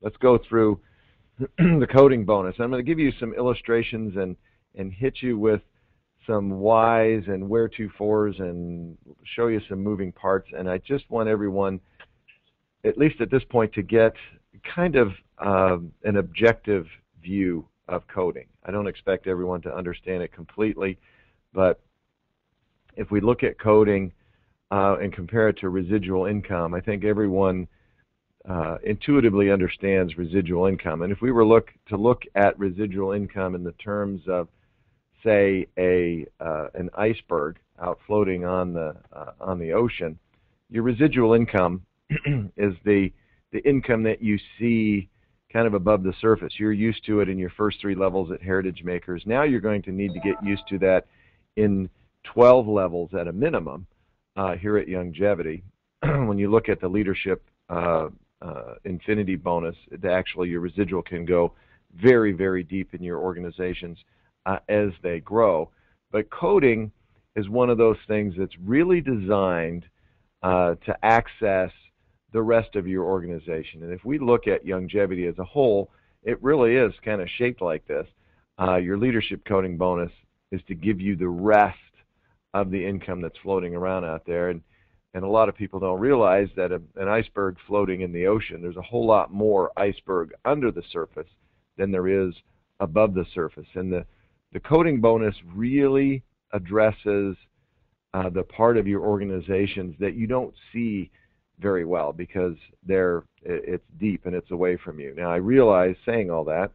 let's go through the coding bonus. I'm going to give you some illustrations and hit you with some whys and where to fors and show you some moving parts. And I just want everyone, at least at this point, to get kind of an objective view of coding. I don't expect everyone to understand it completely, but if we look at coding and compare it to residual income, I think everyone intuitively understands residual income. And if we were to look at residual income in the terms of, say, an iceberg out floating on the ocean, your residual income is the income that you see kind of above the surface. You're used to it in your first 3 levels at Heritage Makers. Now you're going to need to get used to that in 12 levels at a minimum here at Youngevity. When you look at the leadership infinity bonus, actually your residual can go very, very deep in your organizations as they grow. But coding is one of those things that's really designed to access the rest of your organization. And if we look at Youngevity as a whole, it really is kind of shaped like this. Your leadership coding bonus is to give you the rest of the income that's floating around out there. And a lot of people don't realize that an iceberg floating in the ocean, there's a whole lot more iceberg under the surface than there is above the surface. And the coding bonus really addresses the part of your organizations that you don't see very well because it's deep and it's away from you. Now I realize, saying all that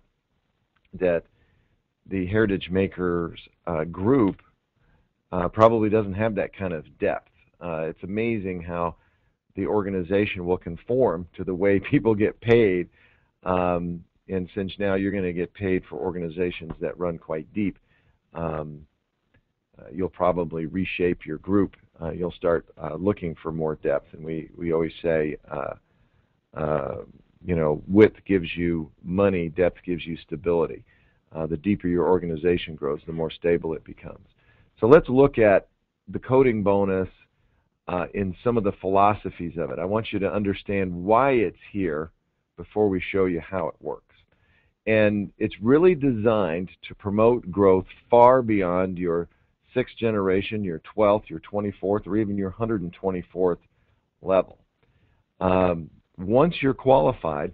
the Heritage Makers group probably doesn't have that kind of depth. It's amazing how the organization will conform to the way people get paid, and since now you're going to get paid for organizations that run quite deep, you'll probably reshape your group. You'll start looking for more depth, and we always say, width gives you money, depth gives you stability. The deeper your organization grows, the more stable it becomes. So let's look at the coding bonus in some of the philosophies of it. I want you to understand why it's here before we show you how it works. And it's really designed to promote growth far beyond your 6th generation, your 12th, your 24th, or even your 124th level. Once you're qualified,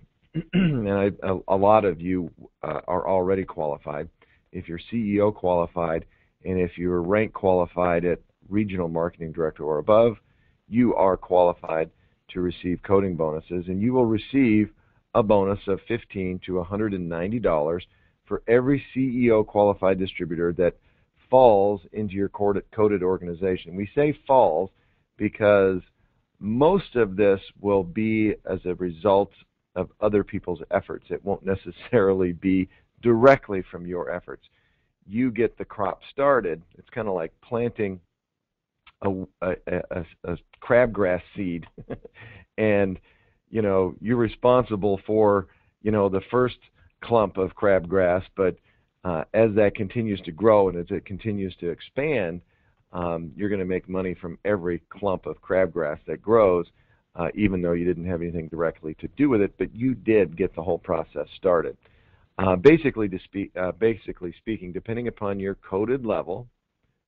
and a lot of you are already qualified, if you're CEO qualified, and if you're rank qualified at regional marketing director or above, you are qualified to receive coding bonuses, and you will receive a bonus of $15 to $190 for every CEO qualified distributor that falls into your coded organization. We say falls because most of this will be as a result of other people's efforts. It won't necessarily be directly from your efforts. You get the crop started. It's kind of like planting a crabgrass seed, and you're responsible for the first clump of crabgrass, but as that continues to grow and as it continues to expand, you're going to make money from every clump of crabgrass that grows, even though you didn't have anything directly to do with it, but you did get the whole process started. Basically speaking, depending upon your coded level,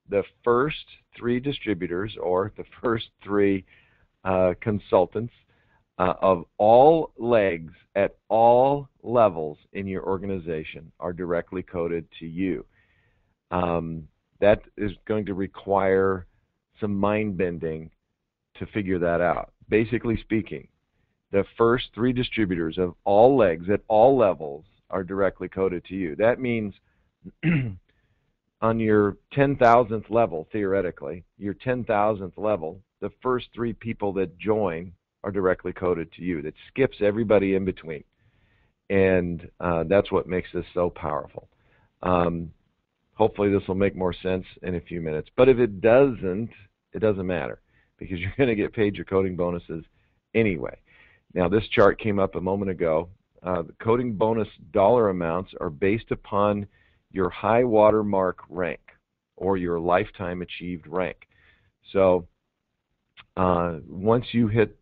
the first 3 distributors or the first 3 consultants of all legs at all levels in your organization are directly coded to you. That is going to require some mind bending to figure that out. Basically speaking, the first 3 distributors of all legs at all levels are directly coded to you. That means on your 10,000th level, theoretically, your 10,000th level, the first 3 people that join are directly coded to you. That skips everybody in between. And that's what makes this so powerful. Hopefully this will make more sense in a few minutes. But if it doesn't, it doesn't matter, because you're going to get paid your coding bonuses anyway. Now, this chart came up a moment ago. The coding bonus dollar amounts are based upon your high water mark rank or your lifetime achieved rank. So once you hit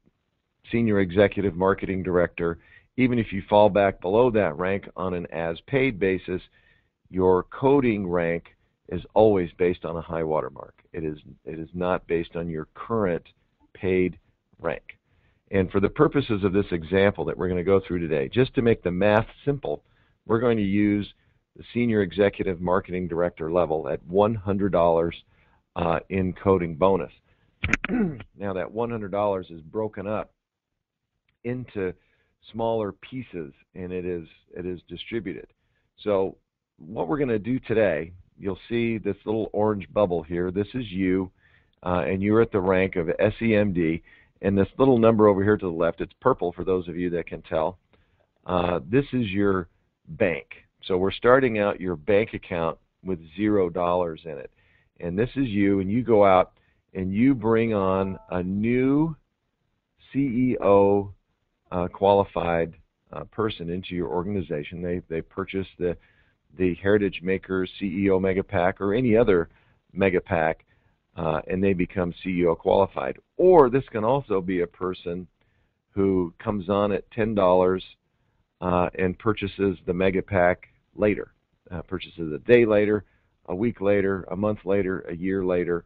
Senior Executive Marketing Director even if you fall back below that rank on an as-paid basis, your coding rank is always based on a high water mark. It is not based on your current paid rank. And for the purposes of this example that we're going to go through today, just to make the math simple, we're going to use the Senior Executive Marketing Director level at $100 in coding bonus. Now that $100 is broken up into smaller pieces, and it is distributed. So what we're going to do today, you'll see this little orange bubble here. This is you, and you're at the rank of SEMD. And this little number over here to the left, it's purple for those of you that can tell. This is your bank. So we're starting out your bank account with $0 in it. And this is you, and you go out and you bring on a new CEO qualified person into your organization. They purchase the Heritage Makers CEO Mega Pack or any other Mega Pack, and they become CEO qualified. Or this can also be a person who comes on at $10 and purchases the Mega Pack later, purchases a day later, a week later, a month later, a year later.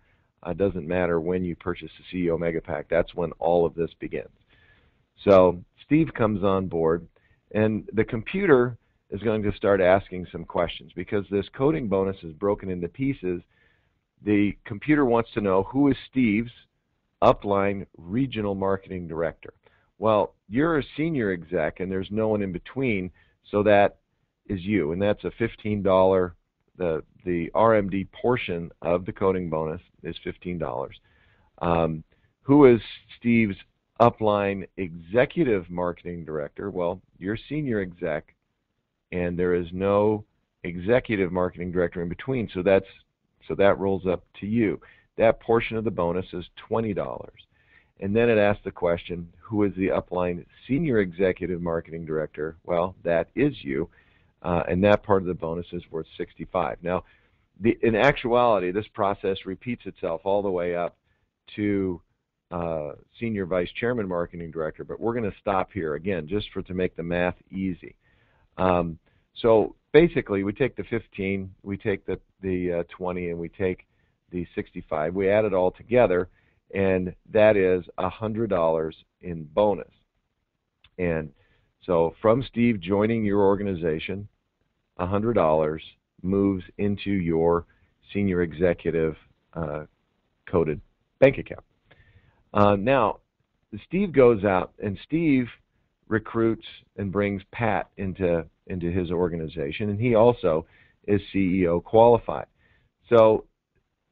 Doesn't matter when you purchase the CEO Mega Pack. That's when all of this begins. So Steve comes on board, and the computer is going to start asking some questions because this coding bonus is broken into pieces. The computer wants to know who is Steve's upline regional marketing director. Well, you're a senior exec, and there's no one in between, so that is you, and that's a $15. The RMD portion of the coding bonus is $15. Who is Steve's upline executive marketing director? Well, you're senior exec, and there is no executive marketing director in between, so that rolls up to you. That portion of the bonus is $20. And then it asks the question, who is the upline senior executive marketing director? Well, that is you, and that part of the bonus is worth $65. Now, in actuality, this process repeats itself all the way up to senior vice chairman marketing director, but we're going to stop here again just to make the math easy. So basically, we take the 15, we take the 20, and we take the 65. We add it all together, and that is $100 in bonus. And so from Steve joining your organization, $100 moves into your senior executive coded bank account. Now, Steve goes out, and Steve recruits and brings Pat into his organization, and he also is CEO qualified. So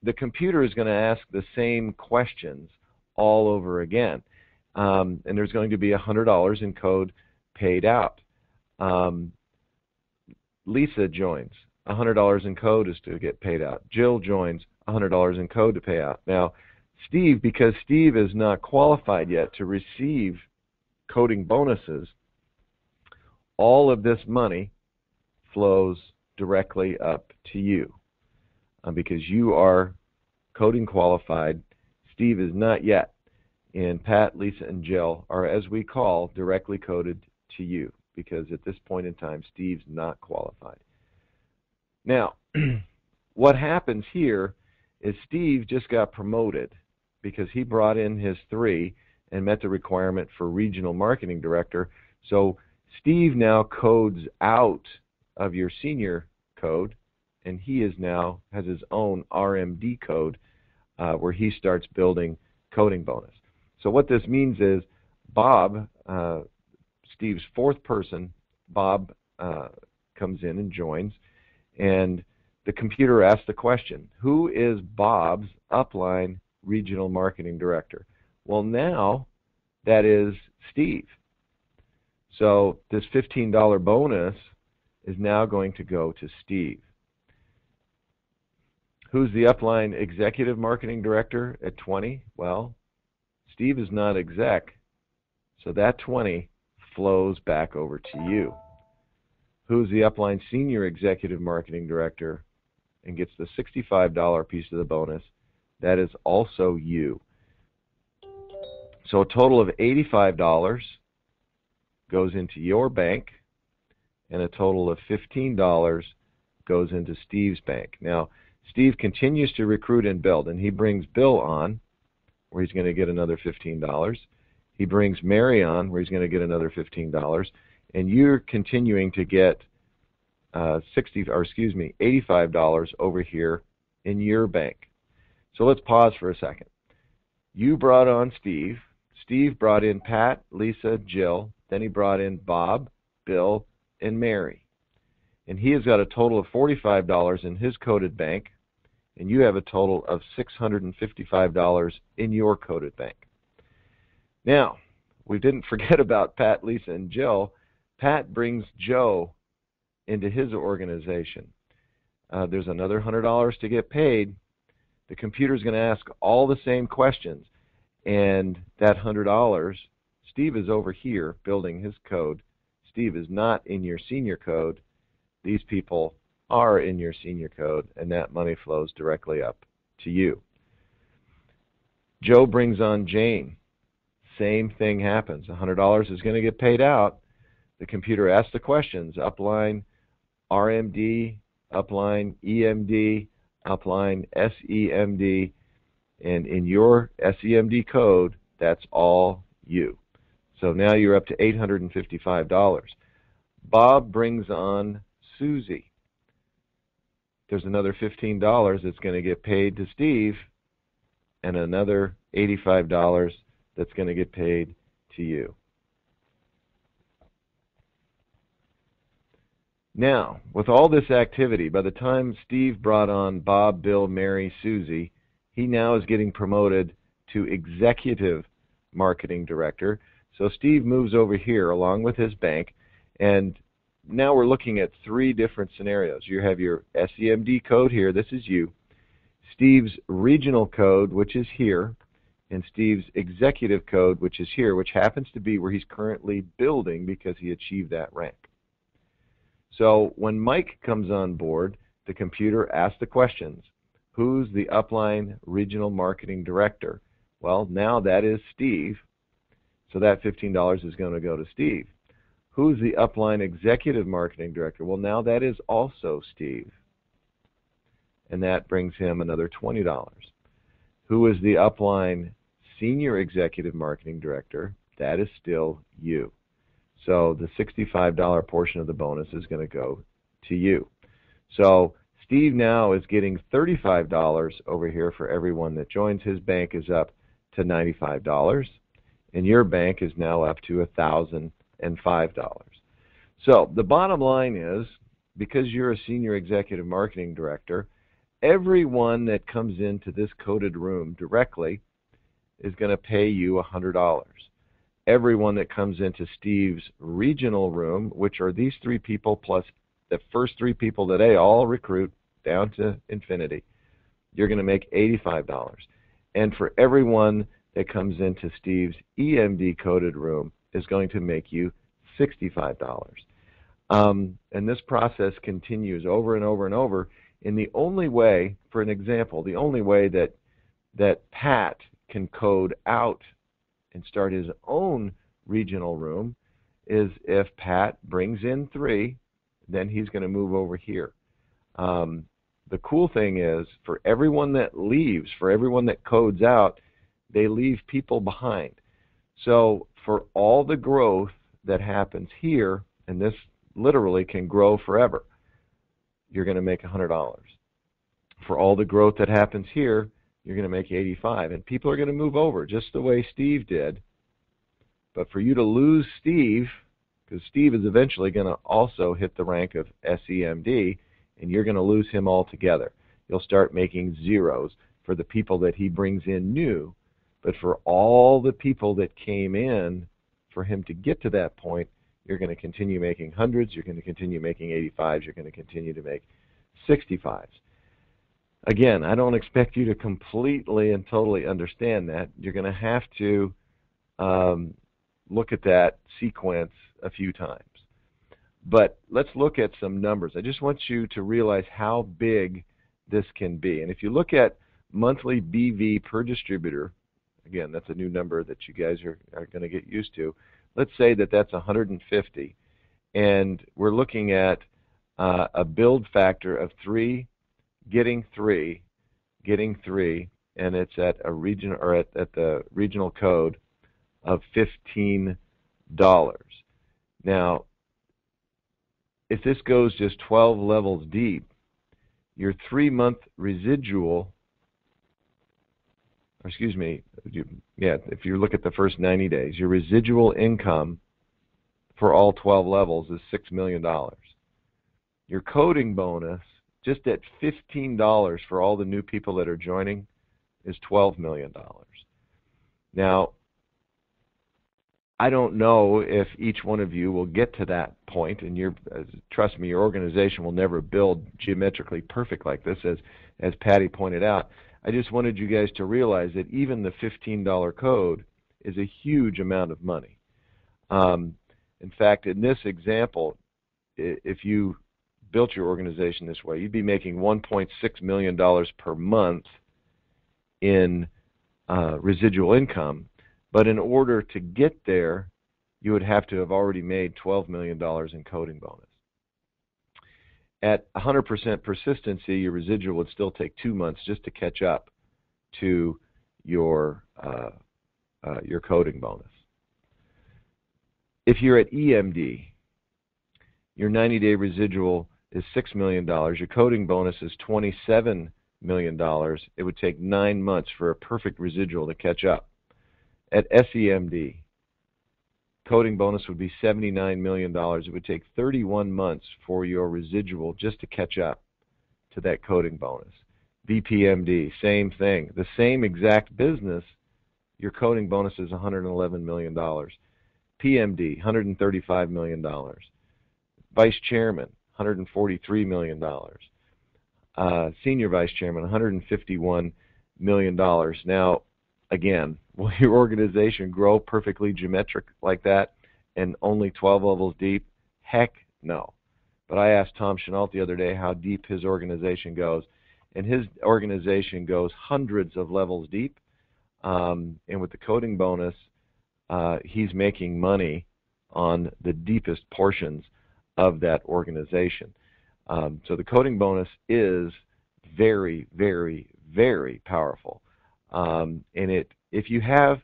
the computer is going to ask the same questions all over again, and there's going to be $100 in code paid out. Lisa joins. $100 in code is to get paid out. Jill joins. $100 in code to pay out. Now, Steve, because Steve is not qualified yet to receive coding bonuses, all of this money flows directly up to you because you are coding qualified. Steve is not yet, and Pat, Lisa, and Jill are, as we call, directly coded to you because at this point in time, Steve's not qualified. Now, what happens here is Steve just got promoted because he brought in his 3 and met the requirement for regional marketing director. So Steve now codes out of your senior code, and he is now has his own RMD code where he starts building coding bonus. So what this means is Bob, Steve's 4th person, Bob comes in and joins, and the computer asks the question, who is Bob's upline regional marketing director? Well, now that is Steve. So this $15 bonus is now going to go to Steve. Who's the upline executive marketing director at 20? Well, Steve is not exec, so that 20 flows back over to you. Who's the upline senior executive marketing director and gets the $65 piece of the bonus? That is also you. So a total of $85 goes into your bank, and a total of $15 goes into Steve's bank. Now, Steve continues to recruit and build, and he brings Bill on, where he's going to get another $15. He brings Mary on, where he's going to get another $15, and you're continuing to get $85 over here in your bank. So let's pause for a second. You brought on Steve. Steve brought in Pat, Lisa, Jill. Then he brought in Bob, Bill, and Mary. And he has got a total of $45 in his coded bank, and you have a total of $655 in your coded bank. Now, we didn't forget about Pat, Lisa, and Jill. Pat brings Joe into his organization. There's another $100 to get paid. The computer's going to ask all the same questions, and that $100, Steve is over here building his code. Steve is not in your senior code. These people are in your senior code, and that money flows directly up to you. Joe brings on Jane. Same thing happens. $100 is going to get paid out. The computer asks the questions: upline RMD, upline EMD, upline SEMD, and in your SEMD code, that's all you. So now you're up to $855. Bob brings on Susie. There's another $15 that's going to get paid to Steve, and another $85 that's going to get paid to you. Now, with all this activity, by the time Steve brought on Bob, Bill, Mary, Susie, he now is getting promoted to Executive Marketing Director. So Steve moves over here along with his bank, and now we're looking at three different scenarios. You have your SEMD code here, this is you, Steve's regional code, which is here, and Steve's executive code, which is here, which happens to be where he's currently building because he achieved that rank. So when Mike comes on board, the computer asks the questions. Who's the upline regional marketing director? Well, now that is Steve, so that $15 is going to go to Steve. Who's the upline executive marketing director? Well, now that is also Steve, and that brings him another $20. Who is the upline senior executive marketing director? That is still you. So the $65 portion of the bonus is going to go to you. So Steve now is getting $35 over here for everyone that joins. His bank is up to $95, and your bank is now up to $1,005. So the bottom line is, because you're a senior executive marketing director, everyone that comes into this coded room directly is going to pay you $100. Everyone that comes into Steve's regional room, which are these three people plus the first three people that they all recruit down to infinity, you're going to make $85. And for everyone that comes into Steve's EMD coded room is going to make you $65. And this process continues over and over and over. And the only way, for an example, the only way that Pat can code out and start his own regional room is if Pat brings in 3, then he's going to move over here. The cool thing is, for everyone that leaves, for everyone that codes out, they leave people behind. So for all the growth that happens here, and this literally can grow forever, you're going to make $100. For all the growth that happens here, you're going to make $85. And people are going to move over just the way Steve did. But for you to lose Steve, because Steve is eventually going to also hit the rank of SEMD, and you're going to lose him altogether. You'll start making zeros for the people that he brings in new. But for all the people that came in, for him to get to that point, you're going to continue making hundreds, you're going to continue making 85s, you're going to continue to make 65s. Again, I don't expect you to completely and totally understand that. You're going to have to look at that sequence a few times. But let's look at some numbers. I just want you to realize how big this can be. And if you look at monthly BV per distributor, again, that's a new number that you guys are going to get used to. let's say that that's 150, and we're looking at a build factor of 3, getting 3, and it's at a region, or at the regional code of $15. Now, if this goes just 12 levels deep, your 3-month residual, or excuse me, if you look at the first 90 days, your residual income for all 12 levels is $6 million. Your coding bonus, just at $15 for all the new people that are joining, is $12 million. Now, I don't know if each one of you will get to that point, and trust me, your organization will never build geometrically perfect like this, as Patty pointed out. I just wanted you guys to realize that even the $15 code is a huge amount of money. In fact, in this example, if you built your organization this way, you'd be making $1.6 million per month in residual income. But in order to get there, you would have to have already made $12 million in coding bonus. At 100% persistency, your residual would still take 2 months just to catch up to your coding bonus. If you're at EMD, your 90-day residual is $6 million. Your coding bonus is $27 million. It would take 9 months for a perfect residual to catch up. At SEMD, coding bonus would be $79 million. It would take 31 months for your residual just to catch up to that coding bonus. VPMD, same thing. The same exact business, your coding bonus is $111 million. PMD, $135 million. Vice Chairman, $143 million. Senior Vice Chairman, $151 million. Now, again, will your organization grow perfectly geometric like that and only 12 levels deep? Heck no. But I asked Tom Chenault the other day how deep his organization goes, and his organization goes hundreds of levels deep. And with the coding bonus, he's making money on the deepest portions of that organization. So the coding bonus is very, very, very powerful. And if you have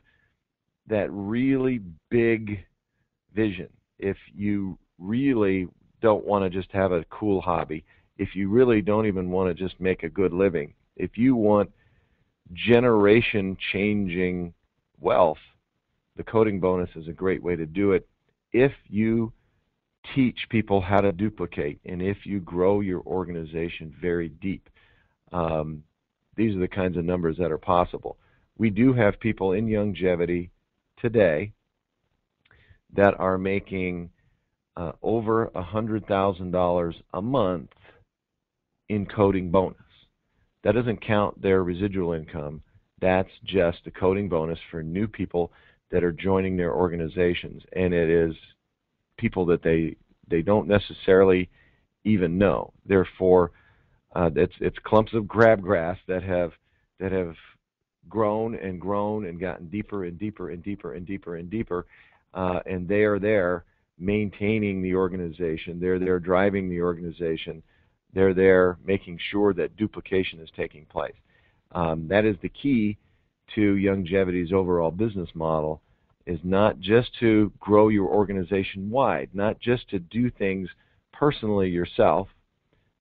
that really big vision, if you really don't want to just have a cool hobby, if you really don't even want to just make a good living, if you want generation-changing wealth, the coding bonus is a great way to do it if you teach people how to duplicate and if you grow your organization very deep. These are the kinds of numbers that are possible. We do have people in Youngevity today that are making over $100,000 a month in coding bonus. That doesn't count their residual income. That's just the coding bonus for new people that are joining their organizations, and it is people that they don't necessarily even know. Therefore, it's clumps of crabgrass that have grown and grown and gotten deeper and deeper and deeper and deeper and deeper, and they are there maintaining the organization. They're there driving the organization. They're there making sure that duplication is taking place. That is the key to Youngevity's overall business model, is not just to grow your organization wide, not just to do things personally yourself,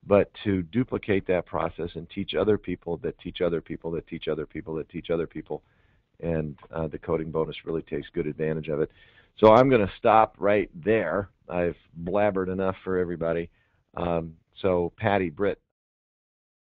but to duplicate that process and teach other people that teach other people that teach other people that teach other people, and the coding bonus really takes good advantage of it. So I'm going to stop right there. I've blabbered enough for everybody. So Patty, Britt,